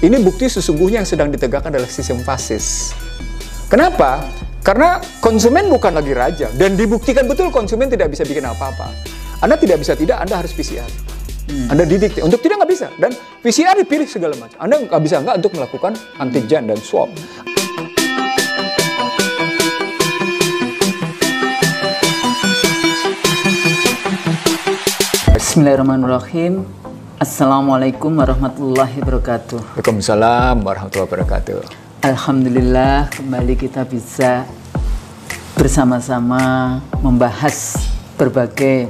Ini bukti sesungguhnya yang sedang ditegakkan adalah sistem fasis. Kenapa? Karena konsumen bukan lagi raja, dan dibuktikan betul konsumen tidak bisa bikin apa-apa. Anda tidak bisa tidak, Anda harus PCR. Anda didikte, untuk tidak nggak bisa. Dan PCR dipilih segala macam. Anda nggak bisa nggak untuk melakukan antigen dan swab. Bismillahirrahmanirrahim. Assalamualaikum warahmatullahi wabarakatuh. Waalaikumsalam warahmatullahi wabarakatuh. Alhamdulillah, kembali kita bisa bersama-sama membahas berbagai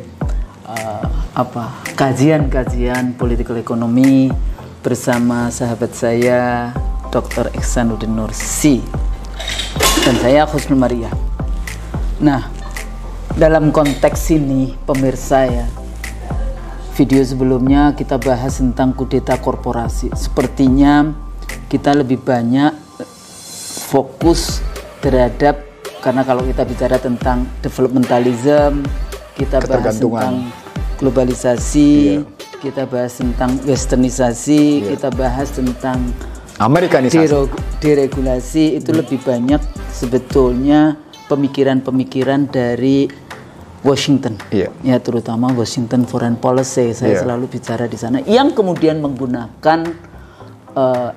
kajian-kajian political ekonomi bersama sahabat saya Dr. Ihsanuddin Nursi dan saya Husnul Maria. Nah, dalam konteks ini pemirsa ya, video sebelumnya kita bahas tentang kudeta korporasi. Sepertinya kita lebih banyak fokus terhadap, karena kalau kita bicara tentang developmentalism, kita bahas tentang globalisasi, kita bahas tentang westernisasi, kita bahas tentang Amerikanisasi, deregulasi. Itu lebih banyak sebetulnya pemikiran-pemikiran dari Washington, ya terutama Washington Foreign Policy. Saya selalu bicara di sana, yang kemudian menggunakan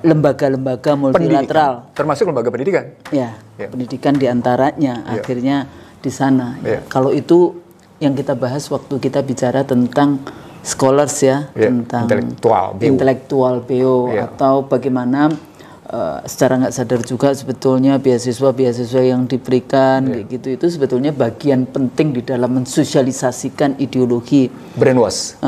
lembaga-lembaga multilateral, termasuk lembaga pendidikan. Pendidikan diantaranya akhirnya di sana. Kalau itu yang kita bahas waktu kita bicara tentang scholars tentang intelektual BO, atau bagaimana secara nggak sadar juga sebetulnya beasiswa yang diberikan kayak gitu, itu sebetulnya bagian penting di dalam mensosialisasikan ideologi brainwash,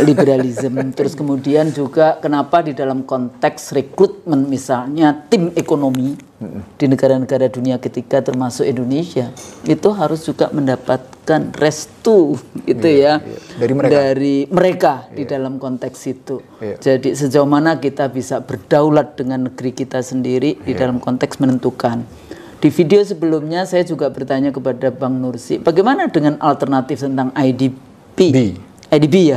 liberalisme. Terus kemudian juga kenapa di dalam konteks rekrutmen misalnya tim ekonomi di negara-negara dunia ketiga termasuk Indonesia itu harus juga mendapatkan restu dari mereka di dalam konteks itu. Jadi sejauh mana kita bisa berdaulat dengan negeri kita sendiri di dalam konteks menentukan. Di video sebelumnya saya juga bertanya kepada Bang Nursi, bagaimana dengan alternatif tentang IDB? IDB,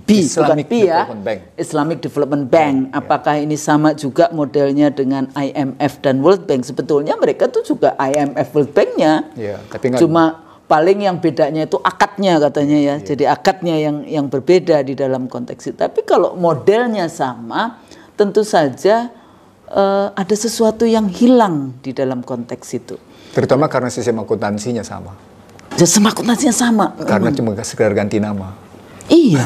Islamic bukan P ya, Development Bank. Islamic Development Bank. Apakah ini sama juga modelnya dengan IMF dan World Bank? Sebetulnya mereka tuh juga IMF World Bank-nya, cuma paling yang bedanya itu akadnya katanya ya. Jadi akadnya yang berbeda di dalam konteks itu. Tapi kalau modelnya sama, tentu saja ada sesuatu yang hilang di dalam konteks itu. Terutama karena sistem akuntansinya sama. Sistem akuntansinya sama. Karena cuma sekedar ganti nama. Iya.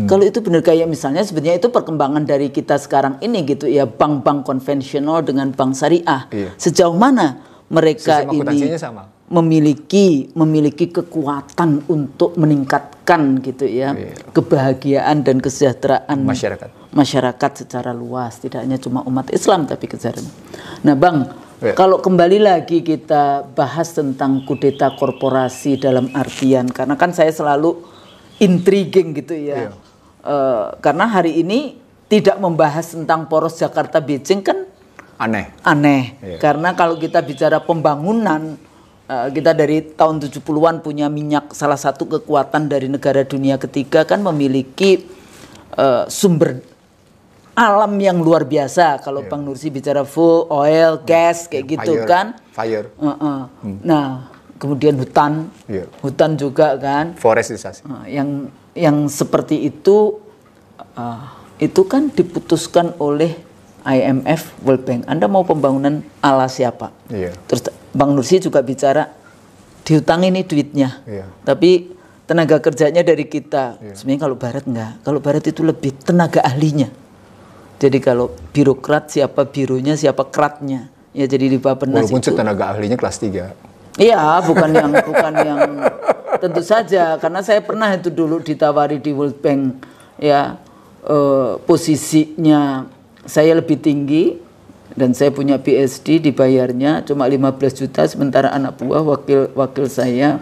Kalau itu benar, kayak misalnya sebenarnya itu perkembangan dari kita sekarang ini gitu ya, bank-bank konvensional dengan bank syariah. Sejauh mana mereka ini memiliki kekuatan untuk meningkatkan gitu ya kebahagiaan dan kesejahteraan masyarakat secara luas, tidak hanya cuma umat Islam tapi kesejahteraan. Nah, Bang, kalau kembali lagi kita bahas tentang kudeta korporasi dalam artian, karena kan saya selalu intriguing gitu ya, karena hari ini tidak membahas tentang poros Jakarta Beijing kan aneh. Karena kalau kita bicara pembangunan, kita dari tahun 70-an punya minyak, salah satu kekuatan dari negara dunia ketiga kan memiliki sumber alam yang luar biasa. Kalau Bang Nursi bicara full oil, gas kayak gitu kan. Nah, kemudian hutan juga kan. Forestisasi. Yang seperti itu kan diputuskan oleh IMF, World Bank. Anda mau pembangunan ala siapa? Terus Bang Nursi juga bicara dihutangi nih duitnya. Tapi tenaga kerjanya dari kita. Sebenarnya kalau Barat enggak. Kalau Barat itu lebih tenaga ahlinya. Jadi kalau birokrat, siapa bironya, siapa kratnya. Ya jadi di Bappenas walaupun itu tenaga ahlinya kelas 3. Iya, bukan yang tentu saja, karena saya pernah itu dulu ditawari di World Bank ya, posisinya saya lebih tinggi dan saya punya PhD, dibayarnya cuma 15 juta, sementara anak buah wakil saya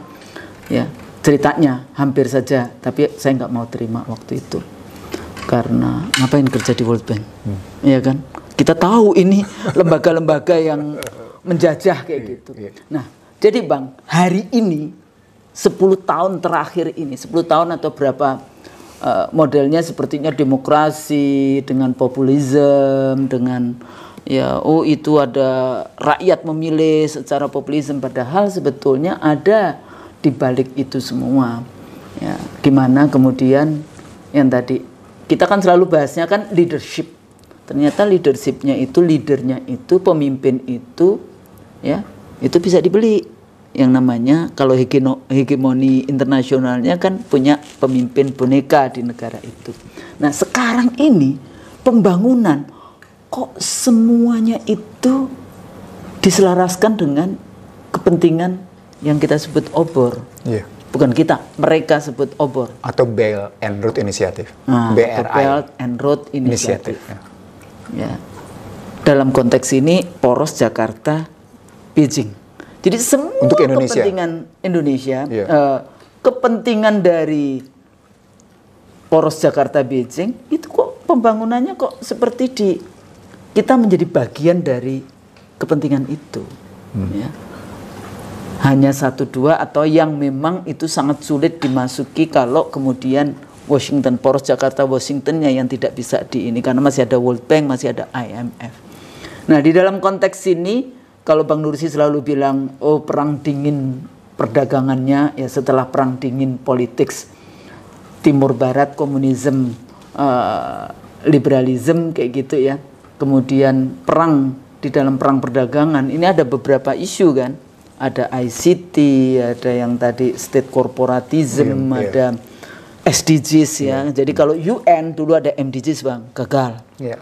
ya ceritanya hampir saja, tapi saya nggak mau terima waktu itu. Karena ngapain kerja di World Bank, ya kan? Kita tahu ini lembaga-lembaga yang menjajah kayak gitu. Nah, jadi Bang, hari ini 10 tahun terakhir ini, 10 tahun atau berapa modelnya sepertinya demokrasi dengan populisme, dengan ya itu ada rakyat memilih secara populisme, padahal sebetulnya ada di balik itu semua. Ya, gimana kemudian yang tadi kita kan selalu bahasnya kan leadership. Ternyata leadershipnya itu, leadernya itu, pemimpin itu, ya itu bisa dibeli. Yang namanya kalau hegemoni internasionalnya kan punya pemimpin boneka di negara itu. Nah sekarang ini pembangunan kok semuanya itu diselaraskan dengan kepentingan yang kita sebut obor. Yeah. Bukan kita, mereka sebut obor. Atau Belt and Road Initiative. Nah, BRI. Belt and Road Initiative. Ya. Ya. Dalam konteks ini poros Jakarta Beijing. Jadi semua untuk Indonesia. Kepentingan Indonesia, Yeah. Kepentingan dari poros Jakarta Beijing itu kok pembangunannya kok seperti kita menjadi bagian dari kepentingan itu. Ya. Hanya 1-2 atau yang memang itu sangat sulit dimasuki kalau kemudian Washington, poros Jakarta Washingtonnya yang tidak bisa ini karena masih ada World Bank, masih ada IMF. Nah di dalam konteks ini kalau Bang Nursi selalu bilang perang dingin perdagangannya ya setelah perang dingin politik Timur Barat komunisme liberalisme kayak gitu ya. Kemudian perang di dalam perang perdagangan ini ada beberapa isu kan. Ada ICT, ada yang tadi state corporatism, ada SDGs ya. Jadi kalau UN dulu ada MDGs Bang, gagal. Ya,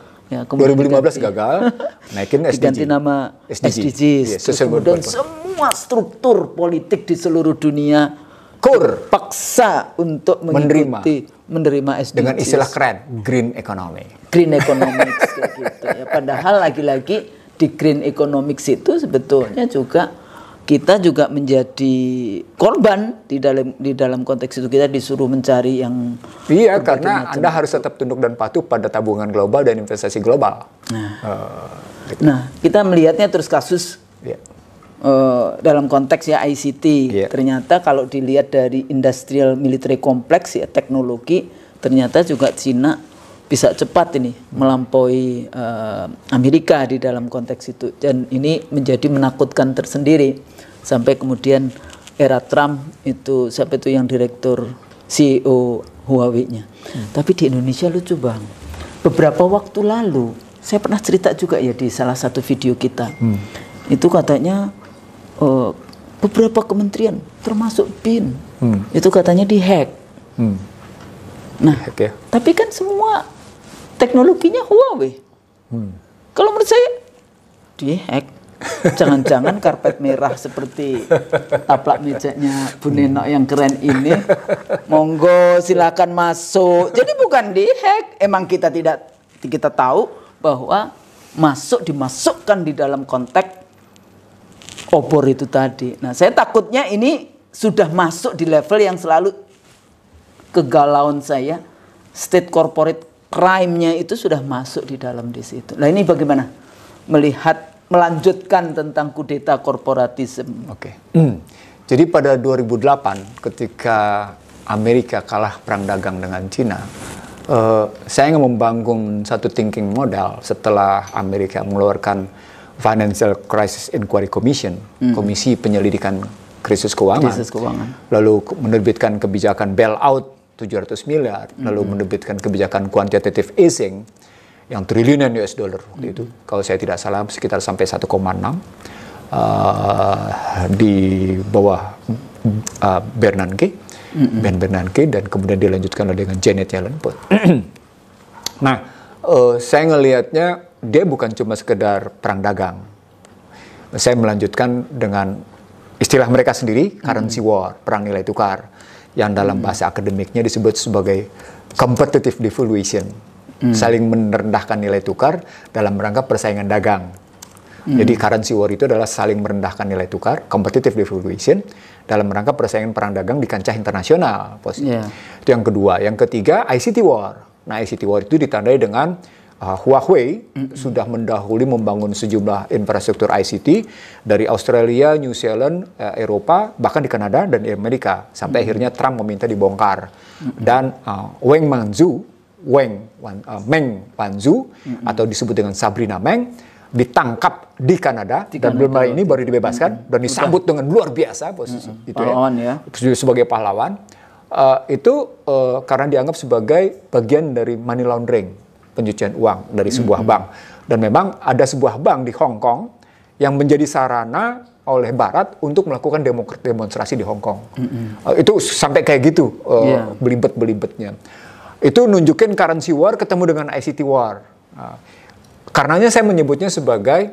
2015 gagal, naikin SDG. Diganti nama SDGs. Kemudian semua struktur politik di seluruh dunia paksa untuk menerima SDGs. Dengan istilah keren, green economy. Green economics kayak gitu ya. Padahal lagi-lagi di green economics itu sebetulnya juga kita juga menjadi korban di dalam konteks itu. Kita disuruh mencari yang karena Anda harus tetap tunduk dan patuh pada tabungan global dan investasi global. Nah, kita melihatnya terus kasus dalam konteks ya ICT. Ternyata kalau dilihat dari industrial military complex ya teknologi, ternyata juga Cina bisa cepat ini melampaui Amerika di dalam konteks itu, dan ini menjadi menakutkan tersendiri sampai kemudian era Trump itu sampai itu yang direktur CEO Huawei-nya. Tapi di Indonesia lucu Bang, beberapa waktu lalu saya pernah cerita juga ya di salah satu video kita, itu katanya beberapa kementerian termasuk BIN itu katanya dihack. Nah, tapi kan semua teknologinya Huawei. Kalau menurut saya dihack. Jangan-jangan karpet merah seperti taplak mejanya Bu Neno yang keren ini, monggo silakan masuk. Jadi bukan dihack, emang kita tahu bahwa dimasukkan di dalam konteks obor itu tadi. Nah, saya takutnya ini sudah masuk di level yang selalu kegalauan saya, state corporate crime-nya itu sudah masuk di dalam di situ. Nah ini bagaimana melanjutkan tentang kudeta korporatisme? Jadi pada 2008 ketika Amerika kalah perang dagang dengan Cina, saya ingin membangun satu thinking model setelah Amerika mengeluarkan Financial Crisis Inquiry Commission, Komisi Penyelidikan Krisis Keuangan. Lalu menerbitkan kebijakan bailout 700 miliar, lalu menerbitkan kebijakan quantitative easing yang triliunan US dollar waktu itu. Kalau saya tidak salah sekitar sampai 1,6 di bawah Bernanke, Ben Bernanke, dan kemudian dilanjutkan dengan Janet Yellen. Nah, saya ngelihatnya dia bukan cuma sekedar perang dagang. Saya melanjutkan dengan istilah mereka sendiri, currency war, perang nilai tukar, yang dalam bahasa akademiknya disebut sebagai competitive devaluation, saling merendahkan nilai tukar dalam rangka persaingan dagang. Jadi currency war itu adalah saling merendahkan nilai tukar, competitive devaluation, dalam rangka persaingan perang dagang di kancah internasional. Itu yang kedua. Yang ketiga, ICT war. Nah, ICT war itu ditandai dengan Huawei sudah mendahului membangun sejumlah infrastruktur ICT dari Australia, New Zealand, Eropa, bahkan di Kanada dan di Amerika. Sampai akhirnya Trump meminta dibongkar. Dan Meng Wanzhou atau disebut dengan Sabrina Meng ditangkap di Kanada dan belum lama ini baru dibebaskan dan disambut dengan luar biasa posisi itu ya. Sebagai pahlawan. Karena dianggap sebagai bagian dari money laundering, pencucian uang dari sebuah bank. Dan memang ada sebuah bank di Hong Kong yang menjadi sarana oleh Barat untuk melakukan demonstrasi di Hong Kong. Itu sampai kayak gitu belibet-belibetnya. Itu nunjukin currency war ketemu dengan ICT war. Karenanya saya menyebutnya sebagai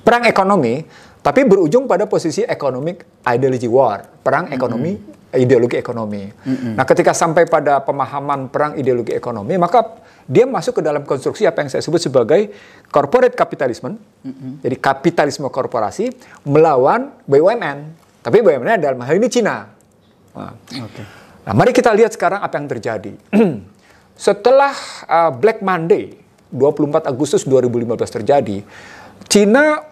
perang ekonomi, tapi berujung pada posisi economic ideology war, perang ekonomi, ideologi ekonomi. Nah, ketika sampai pada pemahaman perang ideologi ekonomi, maka dia masuk ke dalam konstruksi apa yang saya sebut sebagai corporate capitalism. Jadi kapitalisme korporasi melawan BUMN. Tapi BUMN dalam hal ini Cina. Nah, mari kita lihat sekarang apa yang terjadi. Setelah Black Monday, 24 Agustus 2015 terjadi, Cina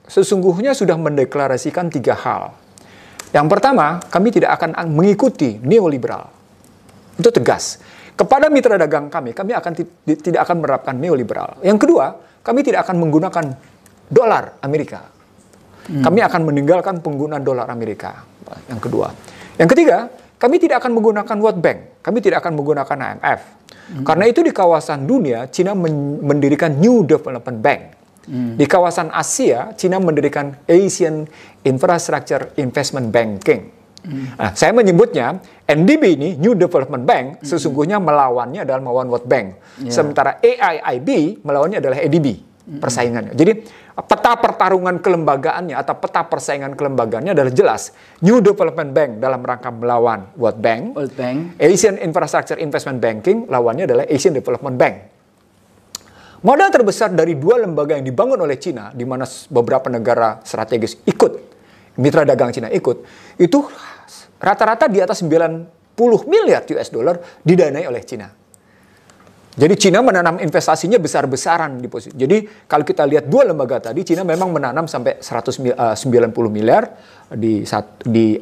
sesungguhnya sudah mendeklarasikan 3 hal. Yang pertama, kami tidak akan mengikuti neoliberal. Itu tegas. Kepada mitra dagang kami akan tidak akan menerapkan neoliberal. Yang kedua, kami tidak akan menggunakan dolar Amerika. Kami akan meninggalkan penggunaan dolar Amerika. Yang kedua. Yang ketiga, kami tidak akan menggunakan World Bank. Kami tidak akan menggunakan IMF. Karena itu di kawasan dunia, Cina mendirikan New Development Bank. Di kawasan Asia, Cina mendirikan Asian Infrastructure Investment Banking. Nah, saya menyebutnya NDB ini, New Development Bank, sesungguhnya melawannya adalah melawan World Bank. Sementara AIIB melawannya adalah ADB, persaingannya. Jadi peta pertarungan kelembagaannya atau peta persaingan kelembagaannya adalah jelas. New Development Bank dalam rangka melawan World Bank. Asian Infrastructure Investment Banking lawannya adalah Asian Development Bank. Modal terbesar dari 2 lembaga yang dibangun oleh Cina, di mana beberapa negara strategis ikut, mitra dagang Cina ikut, itu rata-rata di atas 90 miliar US dollar didanai oleh Cina. Jadi Cina menanam investasinya besar-besaran di posisi. Jadi kalau kita lihat 2 lembaga tadi, Cina memang menanam sampai 190 miliar di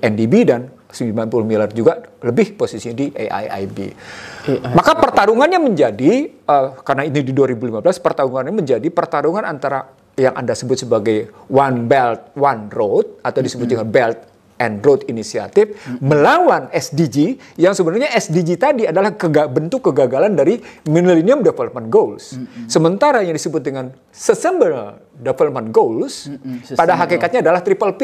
NDB dan 90 miliar juga lebih posisinya di AIIB. Maka pertarungannya menjadi, karena ini di 2015, pertarungannya menjadi pertarungan antara yang Anda sebut sebagai One Belt, One Road, atau disebut dengan Belt and Road Initiative, melawan SDG, yang sebenarnya SDG tadi adalah bentuk kegagalan dari Millennium Development Goals. Sementara yang disebut dengan Sustainable Development Goals, pada hakikatnya adalah Triple P,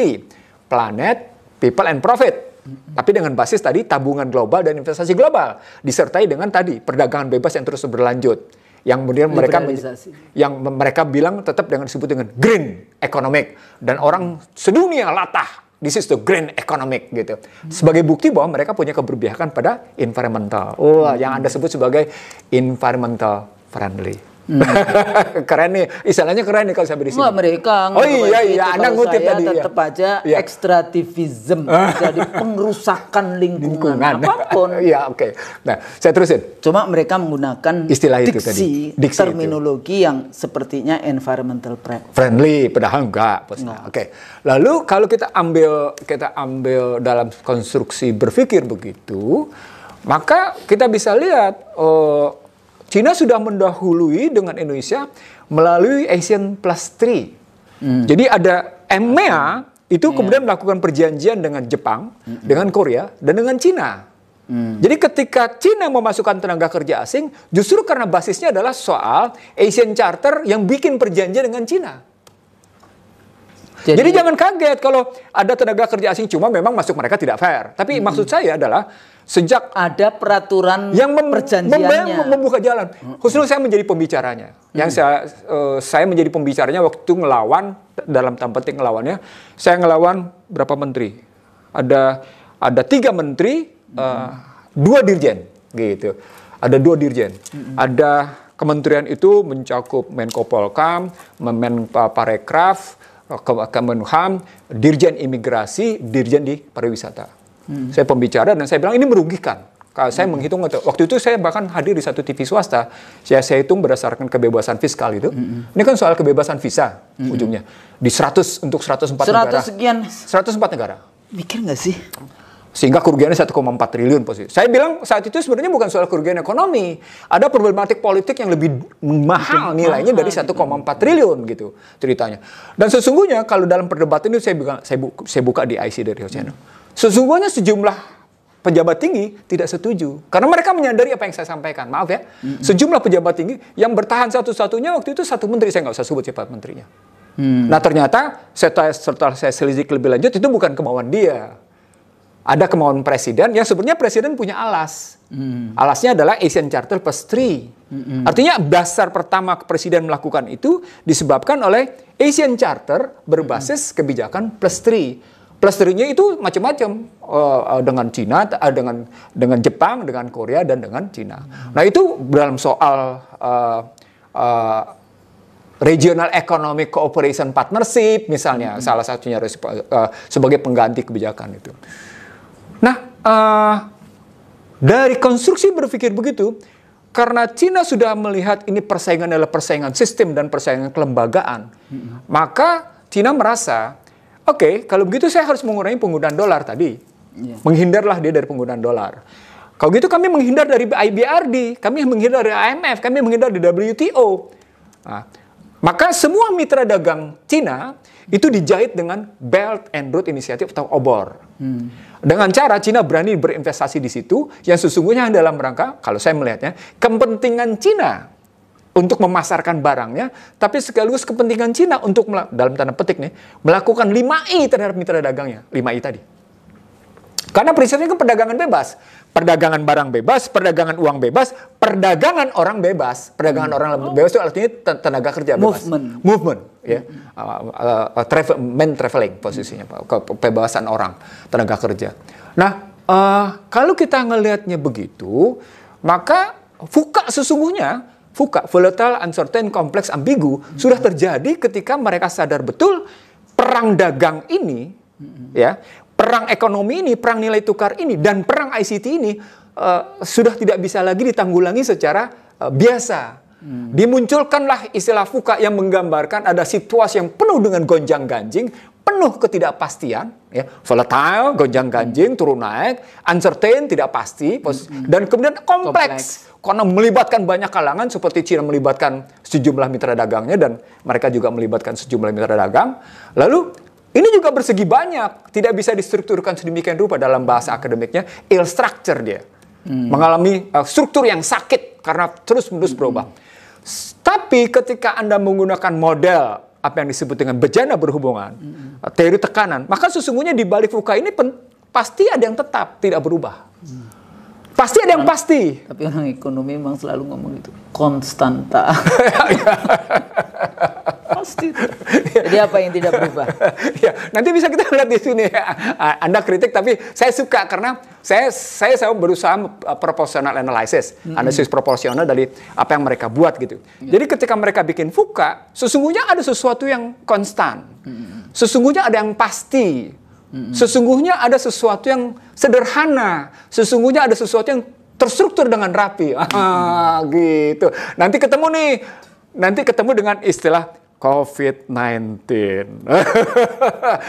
Planet, People, and Profit. Tapi dengan basis tadi tabungan global dan investasi global, disertai dengan tadi perdagangan bebas yang terus berlanjut. Yang kemudian mereka bilang tetap dengan disebut dengan green economic, dan orang sedunia latah, this is the green economic gitu. Sebagai bukti bahwa mereka punya keberpihakan pada environmental. Yang Anda sebut sebagai environmental friendly. Keren nih, istilahnya keren nih kalau sampai di sini. Mereka Anda ngutip tadi tetap aja ekstrativism, jadi pengrusakan lingkungan apapun. Nah, saya terusin. Cuma mereka menggunakan istilah itu tadi, terminologi yang sepertinya environmental friendly, padahal enggak. Lalu kalau kita ambil dalam konstruksi berpikir begitu, maka kita bisa lihat Cina sudah mendahului dengan Indonesia melalui ASEAN Plus 3. Jadi ada MEA itu kemudian melakukan perjanjian dengan Jepang, dengan Korea, dan dengan Cina. Jadi ketika Cina memasukkan tenaga kerja asing, justru karena basisnya adalah soal Asian Charter yang bikin perjanjian dengan Cina. Jadi jangan kaget kalau ada tenaga kerja asing, cuma memang masuk mereka tidak fair. Tapi maksud saya adalah sejak ada peraturan yang perjanjiannya membuka jalan. Khususnya saya menjadi pembicaranya. Yang saya menjadi pembicaranya waktu ngelawan, dalam tanda petik ngelawannya, saya ngelawan berapa menteri? Ada 3 menteri, 2 dirjen gitu. Ada 2 dirjen. Ada kementerian itu mencakup Menko Polkam, Menparekraf, Kemenham, Dirjen Imigrasi, Dirjen di Pariwisata. Saya pembicara dan saya bilang ini merugikan. Kalau saya menghitung waktu itu saya bahkan hadir di satu TV swasta, saya hitung berdasarkan kebebasan fiskal itu. Ini kan soal kebebasan visa ujungnya di 100 untuk 104 negara. 104 negara. Mikir nggak sih? Sehingga kerugiannya 1,4 triliun posisi. Saya bilang saat itu sebenarnya bukan soal kerugian ekonomi, ada problematik politik yang lebih mahal nilainya dari 1,4 triliun gitu ceritanya. Dan sesungguhnya kalau dalam perdebatan itu saya buka di IC dari Channel. Sesungguhnya sejumlah pejabat tinggi tidak setuju. Karena mereka menyadari apa yang saya sampaikan. Maaf ya. Sejumlah pejabat tinggi yang bertahan satu-satunya waktu itu satu menteri. Saya nggak usah sebut siapa menterinya. Nah ternyata setelah saya selidik lebih lanjut, itu bukan kemauan dia. Ada kemauan presiden yang sebenarnya presiden punya alas. Alasnya adalah Asian Charter Plus 3. Artinya dasar pertama presiden melakukan itu disebabkan oleh Asian Charter berbasis kebijakan Plus 3. Plus 3-nya itu macam-macam dengan Cina, dengan Jepang, dengan Korea dan dengan Cina. Nah itu dalam soal Regional Economic Cooperation Partnership misalnya, salah satunya sebagai pengganti kebijakan itu. Nah dari konstruksi berpikir begitu, karena Cina sudah melihat ini persaingan adalah persaingan sistem dan persaingan kelembagaan, maka Cina merasa oke, kalau begitu saya harus mengurangi penggunaan dolar tadi. Menghindarlah dia dari penggunaan dolar. Kalau gitu kami menghindar dari IBRD, kami menghindar dari IMF, kami menghindar dari WTO. Nah, maka semua mitra dagang Cina itu dijahit dengan Belt and Road Initiative atau OBOR. Dengan cara Cina berani berinvestasi di situ yang sesungguhnya dalam rangka, kalau saya melihatnya, kepentingan Cina untuk memasarkan barangnya, tapi sekaligus kepentingan Cina untuk, dalam tanda petik nih, melakukan 5I terhadap mitra dagangnya. 5I tadi. Karena prinsipnya kan perdagangan bebas. Perdagangan barang bebas, perdagangan uang bebas, perdagangan orang bebas. Perdagangan orang bebas itu artinya tenaga kerja bebas. Movement. Ya. Traveling posisinya. Kebebasan orang, tenaga kerja. Nah, kalau kita ngelihatnya begitu, maka FUKA sesungguhnya, FUKA, volatile, uncertain, complex, ambigu, sudah terjadi ketika mereka sadar betul perang dagang ini, ya, perang ekonomi ini, perang nilai tukar ini, dan perang ICT ini sudah tidak bisa lagi ditanggulangi secara biasa. Dimunculkanlah istilah FUKA yang menggambarkan ada situasi yang penuh dengan gonjang-ganjing, penuh ketidakpastian, ya, volatile, gonjang-ganjing, turun naik, uncertain, tidak pasti, dan kemudian kompleks. Karena melibatkan banyak kalangan seperti Cina melibatkan sejumlah mitra dagangnya dan mereka juga melibatkan sejumlah mitra dagang. Lalu ini juga bersegi banyak, tidak bisa distrukturkan sedemikian rupa dalam bahasa akademiknya, ill structure dia. Mengalami struktur yang sakit karena terus-menerus berubah. Tapi ketika Anda menggunakan model apa yang disebut dengan bejana berhubungan, teori tekanan, maka sesungguhnya di balik FUKA ini pasti ada yang tetap, tidak berubah. Pasti ada yang pasti. Tapi orang ekonomi memang selalu ngomong itu konstanta. Pasti. Jadi apa yang tidak berubah? Ya, nanti bisa kita lihat di sini. Anda kritik, tapi saya suka karena saya selalu berusaha proportional analysis, analisis proporsional dari apa yang mereka buat gitu. Jadi ketika mereka bikin FUKA, sesungguhnya ada sesuatu yang konstan. Sesungguhnya ada yang pasti. Sesungguhnya ada sesuatu yang sederhana. Sesungguhnya ada sesuatu yang terstruktur dengan rapi. Gitu. Nanti ketemu dengan istilah COVID-19.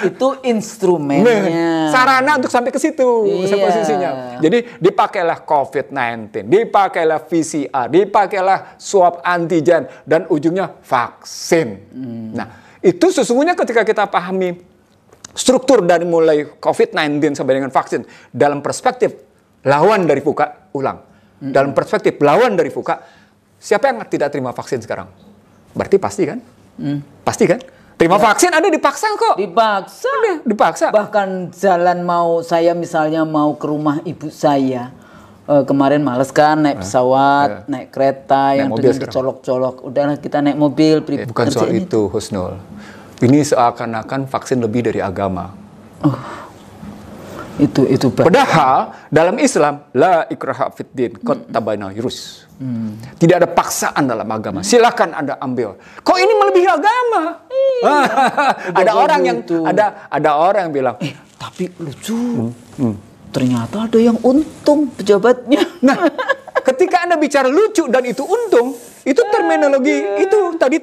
Itu instrumennya. Sarana untuk sampai ke situ, posisinya. Jadi dipakailah COVID-19, dipakailah PCR, dipakailah swab antigen, dan ujungnya vaksin. Nah, itu sesungguhnya ketika kita pahami struktur dari mulai COVID-19 sampai dengan vaksin dalam perspektif lawan dari FUKA, dalam perspektif lawan dari FUKA, siapa yang tidak terima vaksin sekarang? Berarti pasti kan? Pasti kan? Terima vaksin ada dipaksa kok. Dipaksa. Bahkan jalan saya misalnya mau ke rumah ibu saya. Kemarin males kan naik pesawat, naik kereta yang dengan dicolok-colok. Udahlah kita naik mobil. Bukan soal itu, Husnul. Ini seakan-akan vaksin lebih dari agama. Itu padahal dalam Islam la ikraha fiddin qad tabayyana yurus. Tidak ada paksaan dalam agama. Silakan Anda ambil. Kok ini melebihi agama? Ada orang yang bilang, tapi lucu. ternyata ada yang untung pejabatnya. Nah, ketika Anda bicara lucu dan itu untung, itu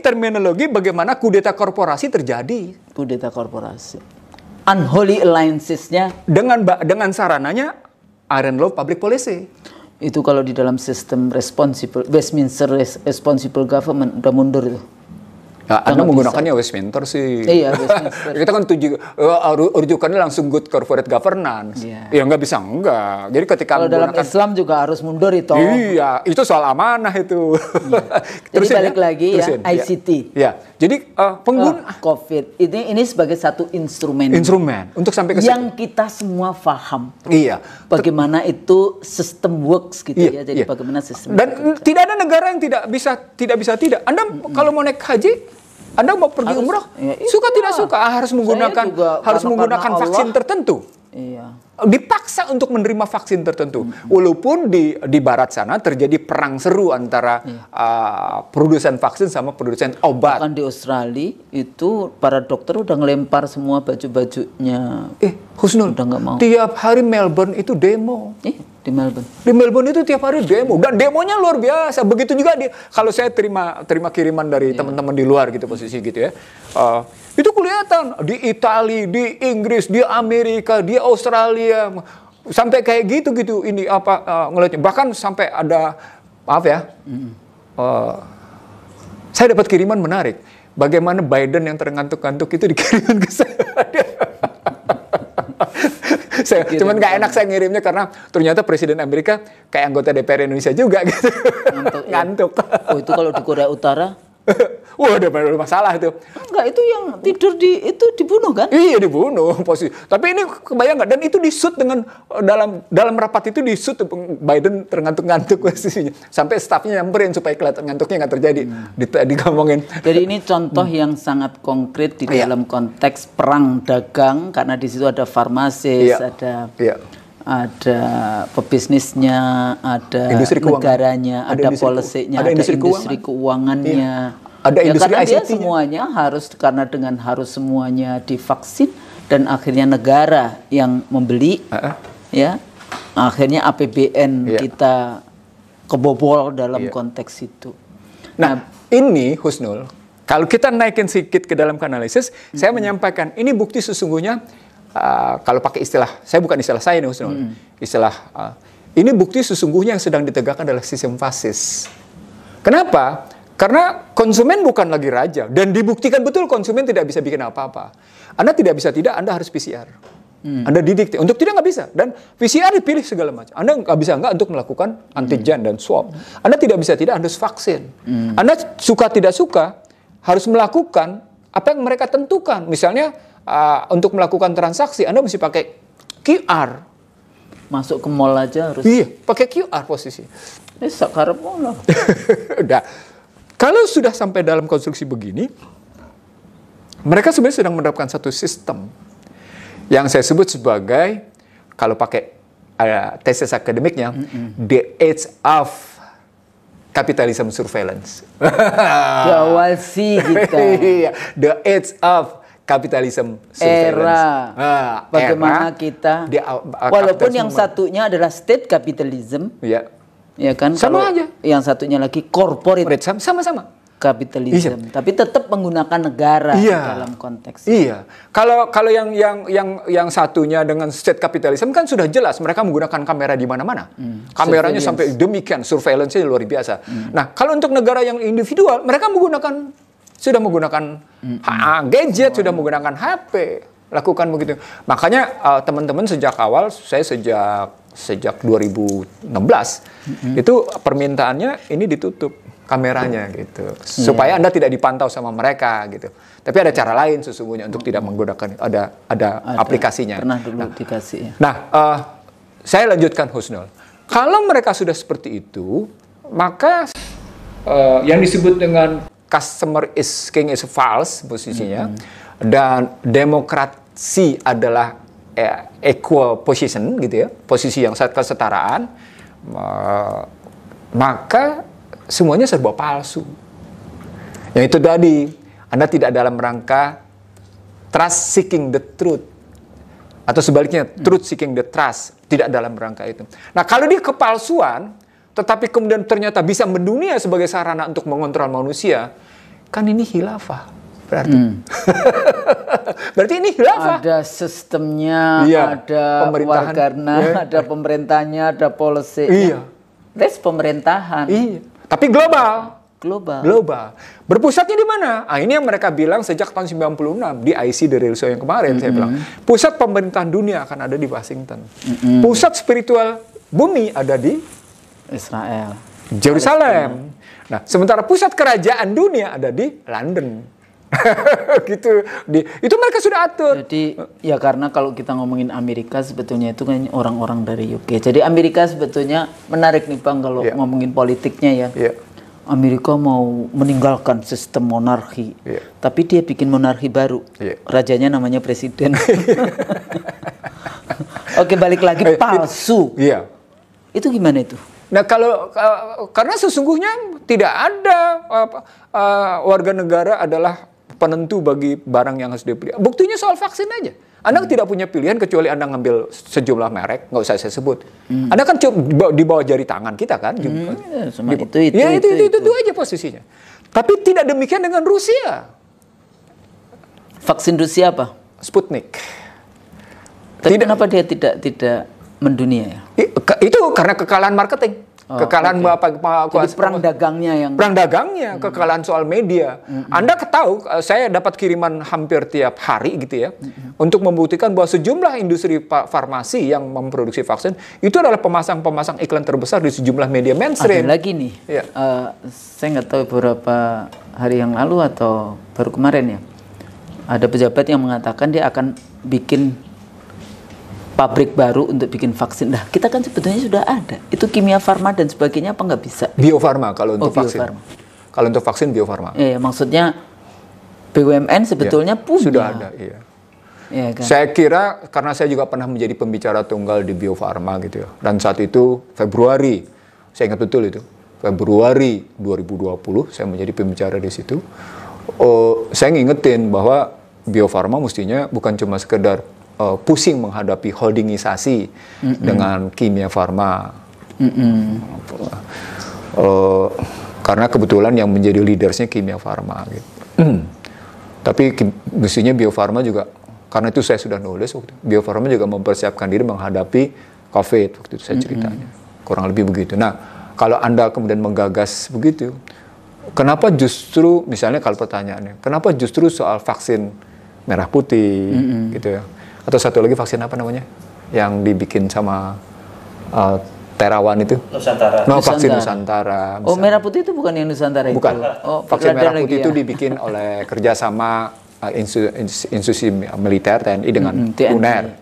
terminologi bagaimana kudeta korporasi terjadi. Kudeta korporasi. Unholy alliances-nya dengan sarananya Iron Law Public Policy. Itu kalau di dalam sistem Westminster responsible government udah mundur itu. Ya, Anda menggunakannya Westminster sih. Iya, Westminster. Kita kan rujukannya langsung good corporate governance. Yeah. Ya nggak bisa enggak. Jadi ketika kalau dalam Islam juga harus mundur itu. Iya, itu soal amanah itu. Yeah. Jadi balik lagi ya, ICT. Ya. Jadi pengguna COVID ini sebagai satu instrumen untuk sampai ke yang kita semua paham. Iya. Bagaimana itu sistem works gitu ya. Jadi bagaimana sistem. Dan tidak ada negara yang tidak bisa. Anda kalau mau naik haji, Anda mau pergi umroh, suka tidak suka harus menggunakan vaksin tertentu. Iya. Dipaksa untuk menerima vaksin tertentu. Walaupun di barat sana terjadi perang seru antara produsen vaksin sama produsen obat. Bahkan di Australia itu para dokter udah ngelempar semua baju-bajunya. Husnul, udah nggak mau. Tiap hari Melbourne itu demo. Di Melbourne. Di Melbourne itu tiap hari demo dan demonya luar biasa. Begitu juga kalau saya terima kiriman dari teman-teman di luar gitu posisi gitu ya. Itu kelihatan di Italia, di Inggris, di Amerika, di Australia sampai kayak gitu ini ngelihatnya. Bahkan sampai ada saya dapat kiriman menarik. Bagaimana Biden yang terngantuk-ngantuk itu dikirimkan ke saya. Cuman nggak enak saya ngirimnya karena ternyata Presiden Amerika kayak anggota DPR Indonesia juga gitu. Ngantuk. Oh, itu kalau di Korea Utara? Wah, ada masalah itu. Enggak, itu yang tidur itu dibunuh kan? Iya, dibunuh posisi. Tapi ini kebayang nggak? Dan itu disut dengan dalam rapat itu disut Biden terngantuk-ngantuk posisinya. Sampai stafnya nyamperin supaya kelihatan ngantuknya nggak terjadi. Ngomongin. Jadi ini contoh yang sangat konkret di dalam konteks perang dagang karena di situ ada farmasis, ada pebisnisnya, ada industri negaranya, ada policy-nya, ada industri keuangannya. Ada industri karena dia ICT-nya. semuanya harus semuanya divaksin dan akhirnya negara yang membeli, ya, akhirnya APBN kita kebobol dalam konteks itu. Nah, ini Husnul, kalau kita naikin sedikit ke dalam analisis, saya menyampaikan ini bukti sesungguhnya. Kalau pakai istilah, saya bukan istilah saya nih Husnul, ini bukti sesungguhnya yang sedang ditegakkan adalah sistem fasis. Kenapa? Karena konsumen bukan lagi raja dan dibuktikan betul konsumen tidak bisa bikin apa-apa. Anda tidak bisa Anda harus PCR. Anda didikte, untuk tidak nggak bisa dan PCR dipilih segala macam. Anda nggak bisa untuk melakukan antigen dan swab. Anda tidak bisa Anda harus vaksin. Anda suka tidak suka harus melakukan apa yang mereka tentukan. Misalnya untuk melakukan transaksi Anda mesti pakai QR. Masuk ke mall aja harus. Iya, pakai QR posisi. Sekarang mall. Udah. Kalau sudah sampai dalam konstruksi begini, mereka sebenarnya sedang menerapkan satu sistem yang saya sebut sebagai, kalau pakai tesis akademiknya, the age of capitalism surveillance. Awal sih kita. The age of capitalism surveillance. Bagaimana kita, walaupun yang satunya adalah state capitalism, ya kan? Sama aja. Yang satunya lagi corporate sama-sama kapitalisme, tapi tetap menggunakan negara dalam konteks. Iya. Kalau yang satunya dengan state capitalism kan sudah jelas mereka menggunakan kamera di mana-mana. Kameranya sampai demikian, surveillance-nya luar biasa. Nah, kalau untuk negara yang individual, mereka sudah menggunakan gadget, sudah menggunakan HP, lakukan begitu. Makanya teman-teman sejak awal, saya sejak 2016 itu permintaannya ini ditutup kameranya gitu, supaya Anda tidak dipantau sama mereka gitu. Tapi ada cara lain sesungguhnya untuk tidak menggunakan, ada aplikasinya. Pernah dulu dikasih. Nah, saya lanjutkan Husnul. Kalau mereka sudah seperti itu, maka yang disebut dengan customer is king is false posisinya, dan demokrasi adalah equal position gitu ya, posisi yang kesetaraan, maka semuanya serba palsu. Yang itu tadi, Anda tidak dalam rangka trust seeking the truth Atau sebaliknya, truth seeking the trust, tidak dalam rangka itu. Nah, kalau dia kepalsuan, tetapi kemudian ternyata bisa mendunia sebagai sarana untuk mengontrol manusia, kan ini khilafah. Berarti. Berarti ini khilafah. Ada sistemnya, ada wargana, ada pemerintahnya, ada policy-nya. That's pemerintahan. Tapi global. Global. Berpusatnya di mana? Ini yang mereka bilang sejak tahun 96 di IC The Real Show yang kemarin saya bilang. Pusat pemerintahan dunia akan ada di Washington. Pusat spiritual bumi ada di Israel, Jerusalem. Nah, sementara pusat kerajaan dunia ada di London. Gitu. Itu mereka sudah atur. Jadi ya karena kalau kita ngomongin Amerika sebetulnya itu kan orang-orang dari UK. Jadi Amerika sebetulnya menarik nih Bang kalau ngomongin politiknya ya. Amerika mau meninggalkan sistem monarki, tapi dia bikin monarki baru. Rajanya namanya presiden. Oke, balik lagi palsu. Itu gimana itu? Nah, karena sesungguhnya tidak ada warga negara adalah penentu bagi barang yang harus dibeli. Buktinya soal vaksin aja. Anda tidak punya pilihan kecuali Anda ngambil sejumlah merek, nggak usah saya sebut. Anda kan di bawah jari tangan kita kan. Itu aja posisinya. Tapi tidak demikian dengan Rusia. Vaksin Rusia apa? Sputnik. Tapi kenapa dia tidak mendunia ya? Itu karena kekalahan marketing. Kekalahan Jadi perang dagangnya kekalahan soal media. Anda tahu, saya dapat kiriman hampir tiap hari gitu ya, untuk membuktikan bahwa sejumlah industri farmasi yang memproduksi vaksin itu adalah pemasang iklan terbesar di sejumlah media mainstream. Ada lagi nih, saya nggak tahu beberapa hari yang lalu atau baru kemarin ya, ada pejabat yang mengatakan dia akan bikin pabrik baru untuk bikin vaksin. Nah, kita kan sebetulnya sudah ada. Itu Kimia Farma dan sebagainya apa nggak bisa? Bio Farma kalau untuk vaksin. Kalau untuk vaksin Bio Farma. Iya, maksudnya BUMN sebetulnya punya. Sudah ada, kan? Saya kira karena saya juga pernah menjadi pembicara tunggal di Bio Farma gitu ya. Dan saat itu Februari, saya ingat betul itu. Februari 2020 saya menjadi pembicara di situ. Saya ngingetin bahwa Bio Farma mestinya bukan cuma sekedar pusing menghadapi holdingisasi dengan Kimia Farma. Karena kebetulan yang menjadi leadersnya Kimia Farma. Gitu. Tapi mestinya Bio Farma juga, karena itu saya sudah nulis waktu itu, Bio Farma juga mempersiapkan diri menghadapi COVID, waktu itu saya ceritanya. Kurang lebih begitu. Nah, kalau Anda kemudian menggagas begitu, kenapa justru, misalnya kalau pertanyaannya, kenapa justru soal vaksin merah putih, gitu ya, atau satu lagi vaksin apa namanya yang dibikin sama Terawan itu? Nusantara. Vaksin Nusantara. Misalnya. Merah putih itu bukan yang Nusantara itu? Bukan. Vaksin merah putih itu dibikin oleh kerjasama institusi militer TNI dengan UNER.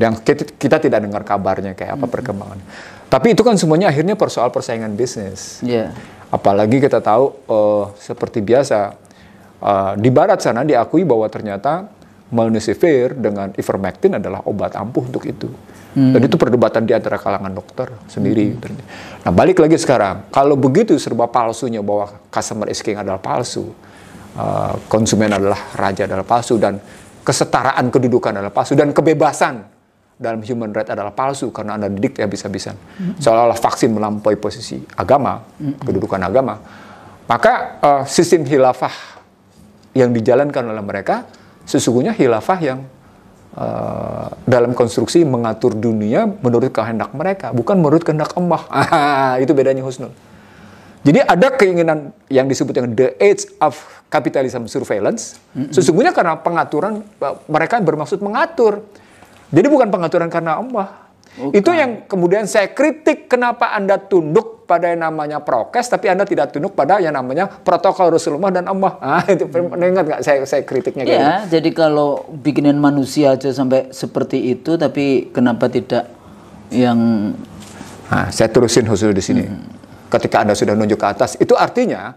Yang kita tidak dengar kabarnya kayak apa perkembangan. Tapi itu kan semuanya akhirnya soal persaingan bisnis. Apalagi kita tahu seperti biasa di barat sana diakui bahwa ternyata Molnupiravir dengan ivermectin adalah obat ampuh untuk itu. Dan itu perdebatan di antara kalangan dokter sendiri. Nah, balik lagi sekarang, kalau begitu serba palsunya bahwa customer is king adalah palsu, konsumen adalah raja adalah palsu, dan kesetaraan kedudukan adalah palsu, dan kebebasan dalam human right adalah palsu karena Anda didik habis-habisan. Seolah-olah vaksin melampaui posisi agama, kedudukan agama. Maka sistem khilafah yang dijalankan oleh mereka sesungguhnya khilafah yang dalam konstruksi mengatur dunia menurut kehendak mereka, bukan menurut kehendak Allah. Itu bedanya Husnul. Jadi ada keinginan yang disebut dengan the age of capitalism surveillance. Sesungguhnya karena pengaturan, mereka bermaksud mengatur. Jadi bukan pengaturan karena Allah. Itu yang kemudian saya kritik, kenapa Anda tunduk pada yang namanya prokes, tapi Anda tidak tunduk pada yang namanya protokol Rasulullah dan Allah. Itu ingat nggak saya kritiknya? Ya, jadi kalau bikinan manusia aja sampai seperti itu, tapi kenapa tidak yang... Nah, saya terusin khusus di sini. Ketika Anda sudah nunjuk ke atas, itu artinya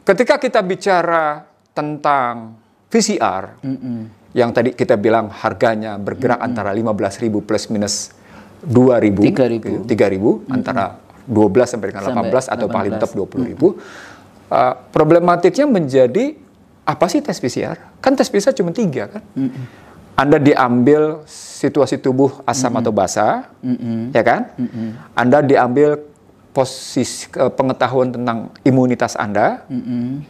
ketika kita bicara tentang VCR, yang tadi kita bilang harganya bergerak antara 15.000 plus minus 2.000, 3.000, antara 12 sampai dengan 18 atau paling top 20.000. Problematiknya menjadi apa sih tes PCR? Kan tes PCR cuma 3 kan? Anda diambil situasi tubuh asam atau basa, ya kan? Anda diambil posisi pengetahuan tentang imunitas Anda,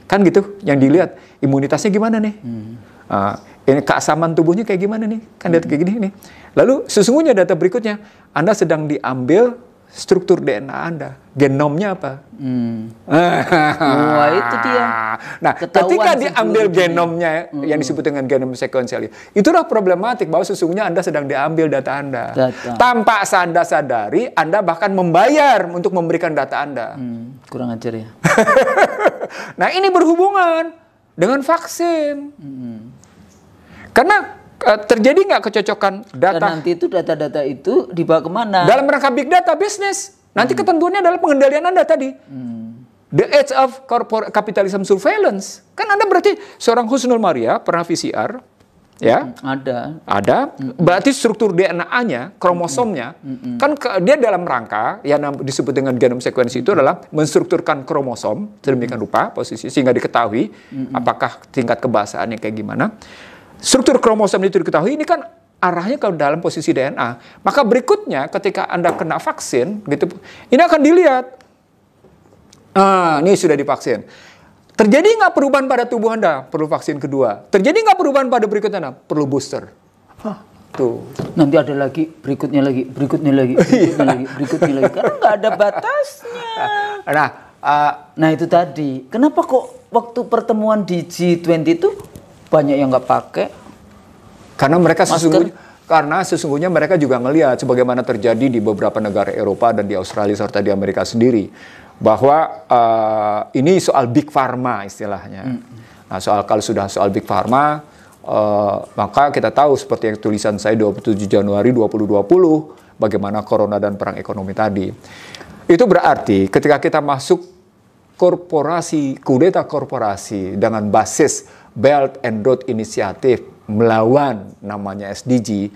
kan gitu? Yang dilihat imunitasnya gimana nih? Ini keasaman tubuhnya kayak gimana nih? Kan lihat kayak gini nih. Lalu sesungguhnya data berikutnya, Anda sedang diambil struktur DNA Anda, genomnya apa? Wah, itu dia. Nah, ketika diambil genomnya yang disebut dengan genom sekuensial, itulah problematik bahwa sesungguhnya Anda sedang diambil data Anda. Tanpa Anda sadari, Anda bahkan membayar untuk memberikan data Anda. Kurang ajar ya. Nah, ini berhubungan dengan vaksin. Karena terjadi nggak kecocokan data? Dan nanti itu data-data itu dibawa kemana? Dalam rangka big data bisnis. Nanti ketentuannya adalah pengendalian Anda tadi. The age of corporate capitalism surveillance. Kan Anda berarti seorang Husnul Maria pernah VCR, ya? Ada. Berarti struktur DNA-nya, kromosomnya, kan dia dalam rangka yang disebut dengan genome sequence itu adalah menstrukturkan kromosom sedemikian rupa posisi sehingga diketahui apakah tingkat kebasaannya kayak gimana. Struktur kromosom itu diketahui, ini kan arahnya ke dalam posisi DNA. Maka berikutnya ketika Anda kena vaksin, gitu, ini akan dilihat. Ini sudah divaksin. Terjadi nggak perubahan pada tubuh Anda? Perlu vaksin kedua. Terjadi nggak perubahan pada berikutnya Anda? Perlu booster. Tuh. Nanti ada lagi, berikutnya lagi. Karena nggak ada batasnya. Nah itu tadi. Kenapa kok waktu pertemuan di G20 itu banyak yang nggak pakai? Karena sesungguhnya mereka juga melihat sebagaimana terjadi di beberapa negara Eropa dan di Australia serta di Amerika sendiri bahwa ini soal big pharma istilahnya. Nah, kalau sudah soal big pharma, maka kita tahu seperti yang tulisan saya 27 Januari 2020 bagaimana corona dan perang ekonomi tadi. Itu berarti ketika kita masuk kudeta korporasi dengan basis Belt and Road Initiative melawan namanya SDG,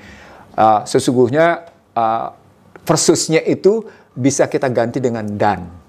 sesungguhnya versusnya itu bisa kita ganti dengan done.